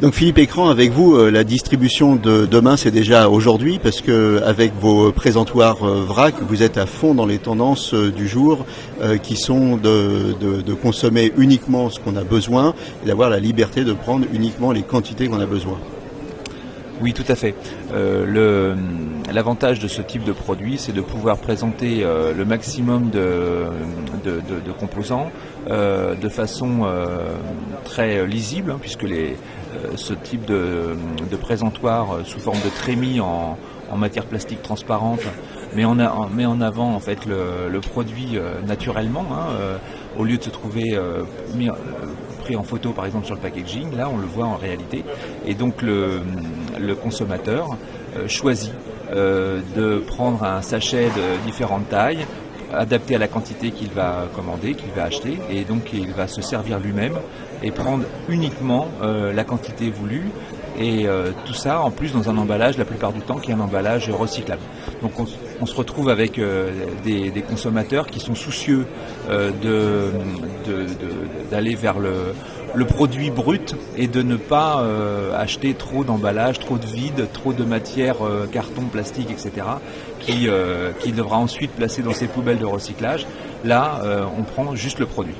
Donc Philippe Écran, avec vous, la distribution de demain, c'est déjà aujourd'hui, parce que avec vos présentoirs vrac, vous êtes à fond dans les tendances du jour, qui sont de consommer uniquement ce qu'on a besoin et d'avoir la liberté de prendre uniquement les quantités qu'on a besoin. Oui, tout à fait. L'avantage de ce type de produit, c'est de pouvoir présenter le maximum de composants de façon très lisible, hein, puisque ce type de présentoir sous forme de trémie en matière plastique transparente met en avant en fait le produit naturellement, hein, au lieu de se trouver pris en photo par exemple sur le packaging. Là on le voit en réalité, et donc le consommateur choisit de prendre un sachet de différentes tailles adapté à la quantité qu'il va commander, qu'il va acheter, et donc il va se servir lui-même et prendre uniquement la quantité voulue, et tout ça en plus dans un emballage la plupart du temps qui est un emballage recyclable. Donc on se retrouve avec des consommateurs qui sont soucieux d'aller vers le produit brut et de ne pas acheter trop d'emballages, trop de vide, trop de matière, carton, plastique, etc. qui devra ensuite placer dans ses poubelles de recyclage. Là, on prend juste le produit.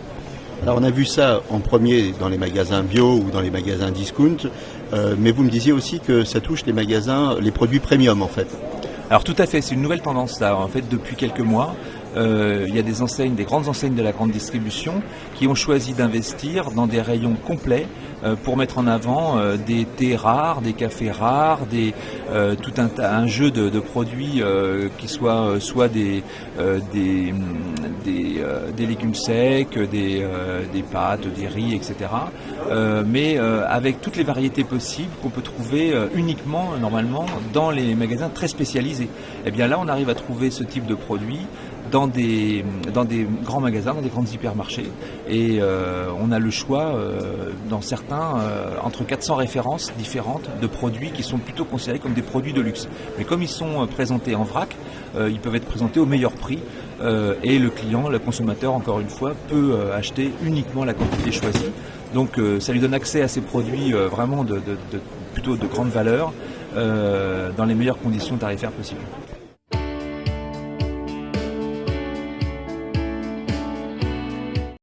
Alors on a vu ça en premier dans les magasins bio ou dans les magasins discount, mais vous me disiez aussi que ça touche les magasins, les produits premium en fait. Alors tout à fait, c'est une nouvelle tendance là. En fait, depuis quelques mois, il y a des enseignes, des grandes enseignes de la grande distribution qui ont choisi d'investir dans des rayons complets pour mettre en avant des thés rares, des cafés rares, tout un jeu de produits qui soient soit des légumes secs, des pâtes, des riz, etc. Mais avec toutes les variétés possibles qu'on peut trouver uniquement normalement dans les magasins très spécialisés. Et bien là, on arrive à trouver ce type de produits dans des grands magasins, dans des grands hypermarchés, et on a le choix dans certains entre 400 références différentes de produits qui sont plutôt considérés comme des produits de luxe. Mais comme ils sont présentés en vrac, ils peuvent être présentés au meilleur prix, et le client, le consommateur encore une fois, peut acheter uniquement la quantité choisie. Donc ça lui donne accès à ces produits vraiment plutôt de grande valeur, dans les meilleures conditions tarifaires possibles.